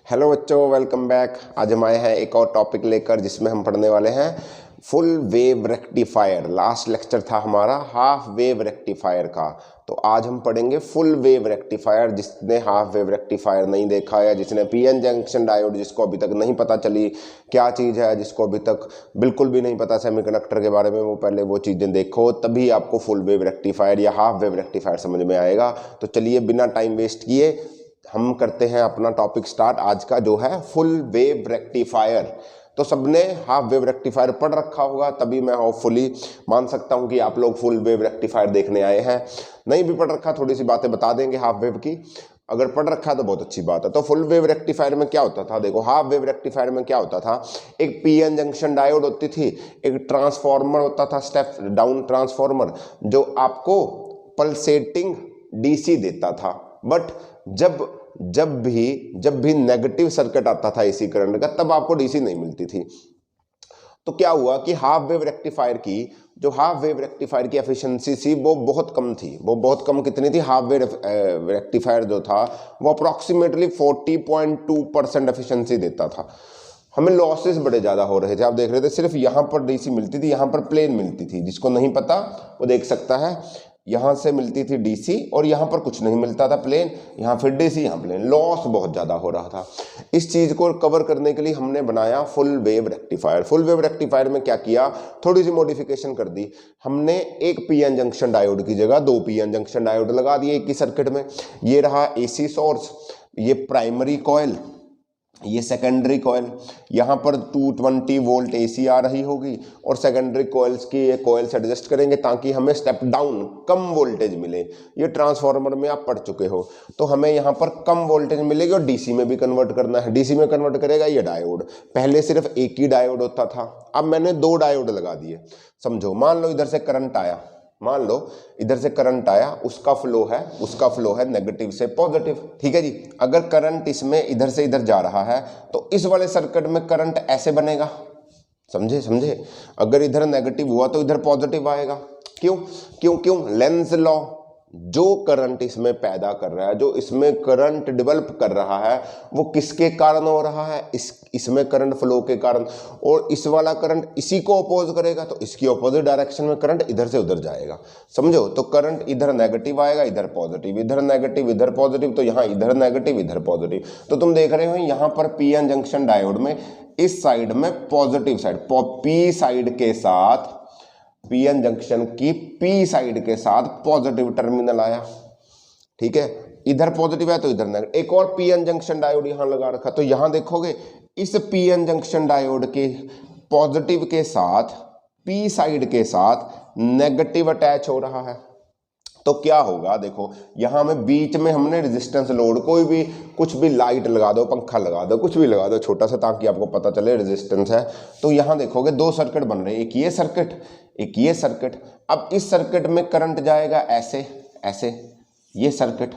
Hello बच्चों, welcome back. आज हम आए हैं एक और टॉपिक लेकर जिसमें हम पढ़ने वाले हैं full wave rectifier. Last lecture था हमारा हाफ वेव रेक्टिफायर का, तो आज हम पढ़ेंगे फुल वेव रेक्टिफायर। जिसने हाफ वेव रेक्टिफायर नहीं देखा या जिसने पीएन जंक्शन डायोड, जिसको अभी तक नहीं पता चली क्या चीज़ है, जिसको अभी तक बिल्कुल भी नहीं पता सेमीकंडक्टर के बारे में, वो पहले वो चीज़ें देखो, तभी आपको फुल वेव रेक्टिफायर या हाफ वेव रेक्टिफायर समझ में आएगा। तो चलिए बिना टाइम वेस्ट किए हम करते हैं अपना टॉपिक स्टार्ट आज का, जो है फुल वेव रेक्टिफायर। तो सबने हाफ वेव रेक्टिफायर पढ़ रखा होगा, तभी मैं होपफुली मान सकता हूं कि आप लोग फुल वेव रेक्टिफायर देखने आए हैं। नहीं भी पढ़ रखा, थोड़ी सी बातें बता देंगे हाफ वेव की। अगर पढ़ रखा तो बहुत अच्छी बात है। तो फुल वेव रेक्टिफायर में क्या होता था, देखो हाफ वेव रेक्टिफायर में क्या होता था। एक पीएन जंक्शन डायोड होती थी, एक ट्रांसफार्मर होता था, स्टेप डाउन ट्रांसफार्मर, जो आपको पल्सेटिंग डीसी देता था। बट जब भी नेगेटिव सर्किट आता था एसी करंट का, तब आपको डीसी नहीं मिलती थी। तो क्या हुआ कि हाफ वेव रेक्टिफायर की एफिशिएंसी थी वो बहुत कम थी। वो बहुत कम कितनी थी? हाफ वेव रेक्टिफायर जो था वो अप्रॉक्सीमेटली 40.2% एफिशिएंसी देता था। हमें लॉसेस बड़े ज़्यादा हो रहे थे। आप देख रहे थे सिर्फ यहाँ पर डीसी मिलती थी, यहाँ पर प्लेन मिलती थी। जिसको नहीं पता वो देख सकता है, यहाँ से मिलती थी डीसी और यहाँ पर कुछ नहीं मिलता था, प्लेन। यहाँ फिर डीसी, यहाँ प्लेन। लॉस बहुत ज़्यादा हो रहा था। इस चीज़ को कवर करने के लिए हमने बनाया full wave rectifier. Full wave rectifier में क्या किया, थोड़ी सी मॉडिफिकेशन कर दी हमने। एक पीएन जंक्शन डायोड की जगह 2 पीएन जंक्शन डायोड लगा दिए एक ही सर्किट में। ये रहा एसी सोर्स, ये प्राइमरी कॉइल, ये सेकेंडरी कॉइल। यहाँ पर 220 वोल्ट एसी आ रही होगी और सेकेंडरी कॉइल्स की ये कॉइल्स एडजस्ट करेंगे ताकि हमें स्टेप डाउन कम वोल्टेज मिले। ये ट्रांसफार्मर में आप पढ़ चुके हो, तो हमें यहाँ पर कम वोल्टेज मिलेगी और डीसी में भी कन्वर्ट करना है। डीसी में कन्वर्ट करेगा ये डायोड। पहले सिर्फ एक ही डायोड होता था, अब मैंने 2 डायोड लगा दिए। समझो, मान लो इधर से करंट आया, उसका फ्लो है नेगेटिव से पॉजिटिव। ठीक है जी। अगर करंट इसमें इधर से इधर जा रहा है तो इस वाले सर्किट में करंट ऐसे बनेगा। समझे। अगर इधर नेगेटिव हुआ तो इधर पॉजिटिव आएगा। क्यों? Lenz law. जो करंट इसमें पैदा कर रहा है, जो इसमें करंट डेवलप कर रहा है, वो किसके कारण हो रहा है? इसमें करंट फ्लो के कारण। और इस वाला करंट इसी को अपोज करेगा तो इसकी अपोजिट डायरेक्शन में करंट इधर से उधर जाएगा। समझो, तो करंट इधर नेगेटिव आएगा, इधर पॉजिटिव, इधर नेगेटिव, इधर पॉजिटिव, तो यहाँ इधर नेगेटिव, इधर पॉजिटिव। तो तुम देख रहे हो यहाँ पर पीएन जंक्शन डायोड में इस साइड में पॉजिटिव साइड, पी साइड के साथ, पीएन जंक्शन की पी साइड के साथ पॉजिटिव टर्मिनल आया। ठीक है, इधर पॉजिटिव है तो इधर नेगेटिव। एक और पीएन जंक्शन डायोड यहां लगा रखा, तो यहां देखोगे इस पीएन जंक्शन डायोड के पॉजिटिव के साथ पी साइड के साथ नेगेटिव अटैच हो रहा है। तो क्या होगा, देखो यहां में बीच में हमने रेजिस्टेंस लोड, कोई भी कुछ भी लाइट लगा दो, पंखा लगा दो, कुछ भी लगा दो छोटा सा, ताकि आपको पता चले रेजिस्टेंस है। तो यहां देखोगे 2 सर्किट बन रहे हैं, एक ये सर्किट, एक ये सर्किट। अब इस सर्किट में करंट जाएगा ऐसे, ये सर्किट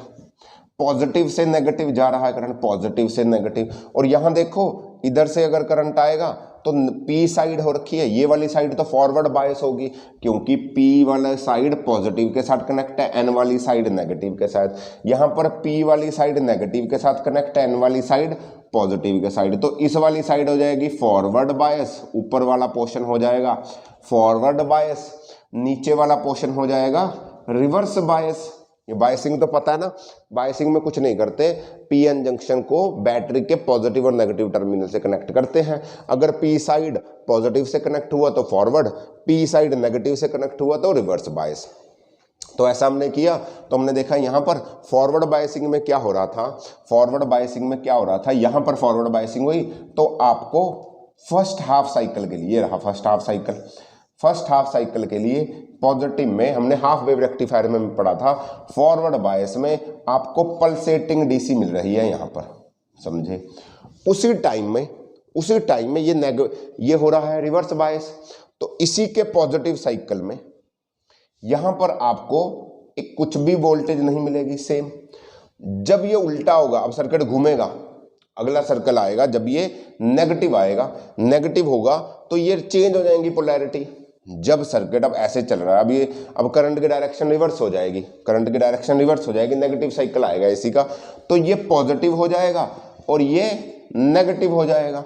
पॉजिटिव से नेगेटिव जा रहा है, करंट पॉजिटिव से नेगेटिव। और यहां देखो इधर से अगर करंट आएगा तो पी साइड हो रखी है, ये वाली साइड तो फॉरवर्ड बायस होगी, क्योंकि पी वाला साइड पॉजिटिव के साथ कनेक्ट है, एन वाली साइड नेगेटिव के साथ। यहाँ पर पी वाली साइड नेगेटिव के साथ कनेक्ट है, एन वाली साइड पॉजिटिव के साइड। तो इस वाली साइड हो जाएगी फॉरवर्ड बायस, ऊपर वाला पोर्शन हो जाएगा फॉरवर्ड बायस, नीचे वाला पोर्शन हो जाएगा रिवर्स बायस। ये बायसिंग तो पता है ना, बायसिंग में कुछ नहीं करते, पीएन जंक्शन को बैटरी के पॉजिटिव और नेगेटिव टर्मिनल से कनेक्ट करते हैं। अगर पी साइड पॉजिटिव से कनेक्ट हुआ तो फॉरवर्ड, पी साइड नेगेटिव से कनेक्ट हुआ तो रिवर्स बायस। तो ऐसा हमने किया, तो हमने देखा यहाँ पर फॉरवर्ड बायसिंग में क्या हो रहा था, यहाँ पर फॉरवर्ड बायसिंग हुई तो आपको फर्स्ट हाफ साइकिल के लिए रहा, फर्स्ट हाफ साइकिल के लिए पॉजिटिव में हमने हाफ वेव रेक्टिफायर में पढ़ा था, फॉरवर्ड बायस में आपको पल्सेटिंग डीसी मिल रही है यहाँ पर। समझे, उसी टाइम में ये हो रहा है रिवर्स बायस। तो इसी के पॉजिटिव साइकिल में यहाँ पर आपको एक कुछ भी वोल्टेज नहीं मिलेगी, सेम। जब ये उल्टा होगा, अब सर्किट घूमेगा, अगला सर्कल आएगा, जब ये नेगेटिव होगा तो ये चेंज हो जाएंगी पोलैरिटी। जब सर्किट अब ऐसे चल रहा है, अब करंट की डायरेक्शन रिवर्स हो जाएगी, नेगेटिव साइकिल आएगा इसी का, तो ये पॉजिटिव हो जाएगा और ये नेगेटिव हो जाएगा।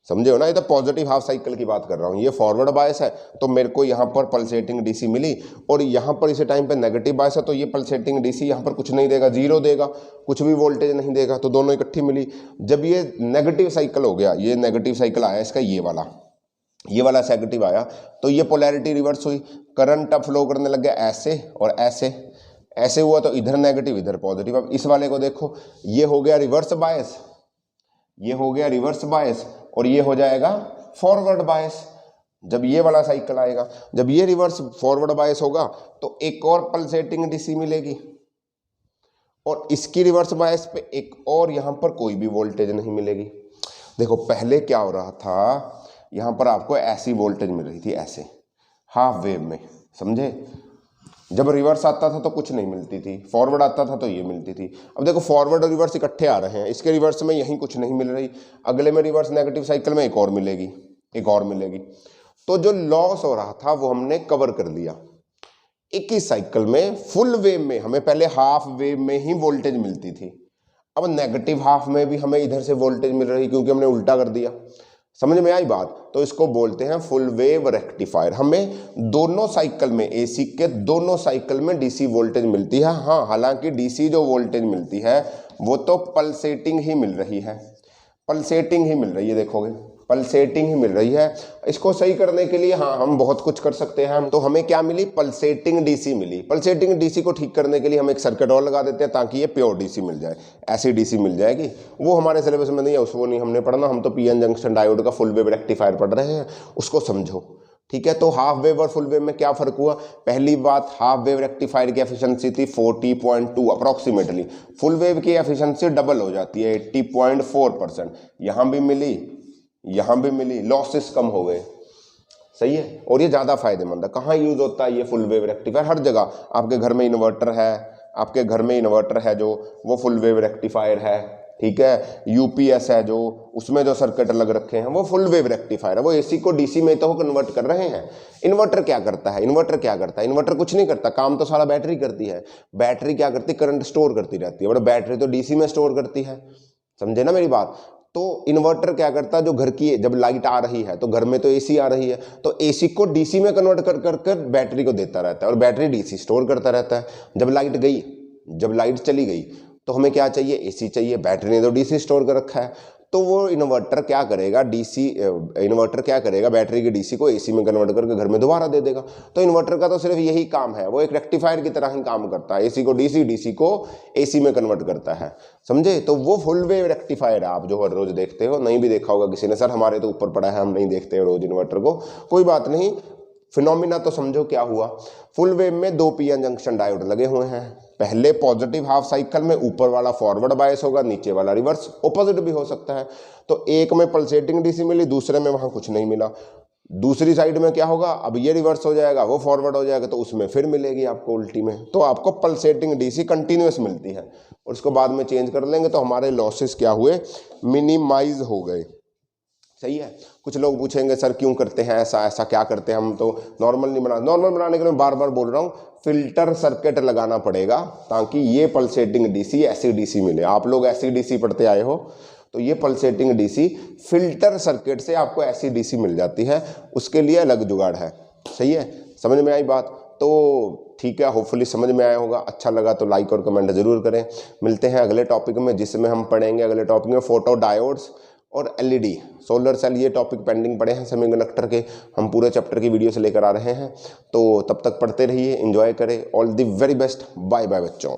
समझे हो ना, ये तो पॉजिटिव हाफ साइकिल की बात कर रहा हूँ। ये फॉरवर्ड बायस है तो मेरे को यहाँ पर पल्सेटिंग डीसी मिली, और यहाँ पर इसी टाइम पे नेगेटिव बायस है तो ये पल्सेटिंग डीसी यहाँ पर कुछ नहीं देगा, जीरो देगा, कुछ भी वोल्टेज नहीं देगा, तो दोनों इकट्ठी मिली। जब ये नेगेटिव साइकिल हो गया, ये नेगेटिव साइकिल आया इसका, ये वाला नेगेटिव आया, तो ये पोलैरिटी रिवर्स हुई, करंट अब फ्लो करने लग गया ऐसे और ऐसे, ऐसे हुआ तो इधर नेगेटिव इधर पॉजिटिव। अब इस वाले को देखो, ये हो गया रिवर्स बायस, ये हो गया रिवर्स बायस, और ये हो जाएगा फॉरवर्ड बायस। जब ये वाला साइकिल आएगा, जब ये रिवर्स फॉरवर्ड बायस होगा तो एक और पल्सेटिंग डीसी मिलेगी, और इसकी रिवर्स बायस पे एक और यहाँ पर कोई भी वोल्टेज नहीं मिलेगी। देखो पहले क्या हो रहा था, यहाँ पर आपको ऐसी वोल्टेज मिल रही थी, ऐसे हाफ वेव में, समझे। जब रिवर्स आता था तो कुछ नहीं मिलती थी, फॉरवर्ड आता था तो ये मिलती थी। अब देखो फॉरवर्ड और रिवर्स इकट्ठे आ रहे हैं, इसके रिवर्स में यहीं कुछ नहीं मिल रही, अगले में रिवर्स नेगेटिव साइकिल में एक और मिलेगी, एक और मिलेगी। तो जो लॉस हो रहा था वो हमने कवर कर लिया। एक ही साइकिल में फुल वेव में हमें पहले हाफ वेव में ही वोल्टेज मिलती थी, अब नेगेटिव हाफ में भी हमें इधर से वोल्टेज मिल रही, क्योंकि हमने उल्टा कर दिया। समझ में आई बात। तो इसको बोलते हैं फुल वेव रेक्टिफायर। हमें दोनों साइकिल में, एसी के दोनों साइकिल में डीसी वोल्टेज मिलती है। हाँ, हालांकि डीसी जो वोल्टेज मिलती है वो तो पल्सेटिंग ही मिल रही है, पल्सेटिंग ही मिल रही है, देखोगे पल्सेटिंग ही मिल रही है। इसको सही करने के लिए हाँ हम बहुत कुछ कर सकते हैं। तो हमें क्या मिली, पल्सेटिंग डीसी मिली। पल्सेटिंग डीसी को ठीक करने के लिए हम एक सर्किट और लगा देते हैं ताकि ये प्योर डीसी मिल जाए, ऐसी डीसी मिल जाएगी। वो हमारे सिलेबस में नहीं है, उसको नहीं हमने पढ़ना, हम तो पीएन जंक्शन डायोड का फुल वेव रेक्टिफायर पढ़ रहे हैं, उसको समझो, ठीक है। तो हाफ वेव और फुल वेव में क्या फर्क हुआ। पहली बात, हाफ वेव रेक्टिफायर की एफिशिएंसी थी 40.2 अप्रॉक्सीमेटली, फुल वेव की एफिशिएंसी डबल हो जाती है 80.4%। यहाँ भी मिली, यहाँ भी मिली, लॉसेस कम हो गए, सही है। और ये ज़्यादा फायदेमंद है। कहाँ यूज होता है ये फुल वेव रेक्टिफायर, हर जगह। आपके घर में इन्वर्टर है, आपके घर में इन्वर्टर है जो, वो फुल वेव रेक्टिफायर है, ठीक है। यूपीएस है जो, उसमें जो सर्किट लग रखे हैं वो फुल वेव रेक्टिफायर है। वो एसी को डीसी में तो कन्वर्ट कर रहे हैं। इन्वर्टर क्या करता है, इन्वर्टर क्या करता है, इन्वर्टर कुछ नहीं करता, काम तो सारा बैटरी करती है। बैटरी क्या करती है, करंट स्टोर करती रहती है, बट बैटरी तो डीसी में स्टोर करती है, समझे ना मेरी बात। तो इन्वर्टर क्या करता है, जो घर की जब लाइट आ रही है तो घर में तो एसी आ रही है, तो एसी को डीसी में कन्वर्ट कर कर कर बैटरी को देता रहता है, और बैटरी डीसी स्टोर करता रहता है। जब लाइट गई, जब लाइट चली गई तो हमें क्या चाहिए, एसी चाहिए। बैटरी ने तो डीसी स्टोर कर रखा है, तो वो इन्वर्टर क्या करेगा, इन्वर्टर क्या करेगा, बैटरी की डीसी को एसी में कन्वर्ट करके घर में दोबारा दे देगा। तो इन्वर्टर का तो सिर्फ यही काम है, वो एक रेक्टिफायर की तरह ही काम करता है, एसी को डीसी, डीसी को एसी में कन्वर्ट करता है, समझे। तो वो फुल वेव रेक्टिफायर है, आप जो हर रोज देखते हो। नहीं भी देखा होगा किसी ने, सर हमारे तो ऊपर पड़ा है, हम नहीं देखते हो रोज इन्वर्टर को, कोई बात नहीं। फिनोमिना तो समझो क्या हुआ। फुल वेव में 2 पीएन जंक्शन डायोड लगे हुए हैं। पहले पॉजिटिव हाफ साइकिल में ऊपर वाला फॉरवर्ड बायस होगा, नीचे वाला रिवर्स, ऑपोजिट भी हो सकता है। तो एक में पल्सेटिंग डीसी मिली, दूसरे में वहां कुछ नहीं मिला। दूसरी साइड में क्या होगा, अब ये रिवर्स हो जाएगा, वो फॉरवर्ड हो जाएगा, तो उसमें फिर मिलेगी आपको उल्टी में। तो आपको पल्सेटिंग डीसी कंटिन्यूस मिलती है, और उसको बाद में चेंज कर लेंगे तो हमारे लॉसेस क्या हुए, मिनिमाइज हो गए, सही है। कुछ लोग पूछेंगे सर क्यों करते हैं ऐसा, ऐसा क्या करते हैं, हम तो नॉर्मल नहीं बना। नॉर्मल बनाने के लिए मैं बार बार बोल रहा हूँ, फिल्टर सर्किट लगाना पड़ेगा ताकि ये पल्सेटिंग डीसी ऐसी डीसी मिले। आप लोग ऐसी डीसी पढ़ते आए हो, तो ये पल्सेटिंग डीसी फिल्टर सर्किट से आपको ऐसी डीसी मिल जाती है, उसके लिए अलग जुगाड़ है, सही है। समझ में आई बात। तो ठीक है, होपफुली समझ में आया होगा। अच्छा लगा तो लाइक और कमेंट जरूर करें। मिलते हैं अगले टॉपिक में, जिसमें हम पढ़ेंगे अगले टॉपिक में फोटो डायोड्स और एलईडी, सोलर सेल। ये टॉपिक पेंडिंग पड़े हैं सेमीकंडक्टर के, हम पूरे चैप्टर की वीडियो से लेकर आ रहे हैं। तो तब तक पढ़ते रहिए, एंजॉय करें। All the very best, bye bye बच्चों।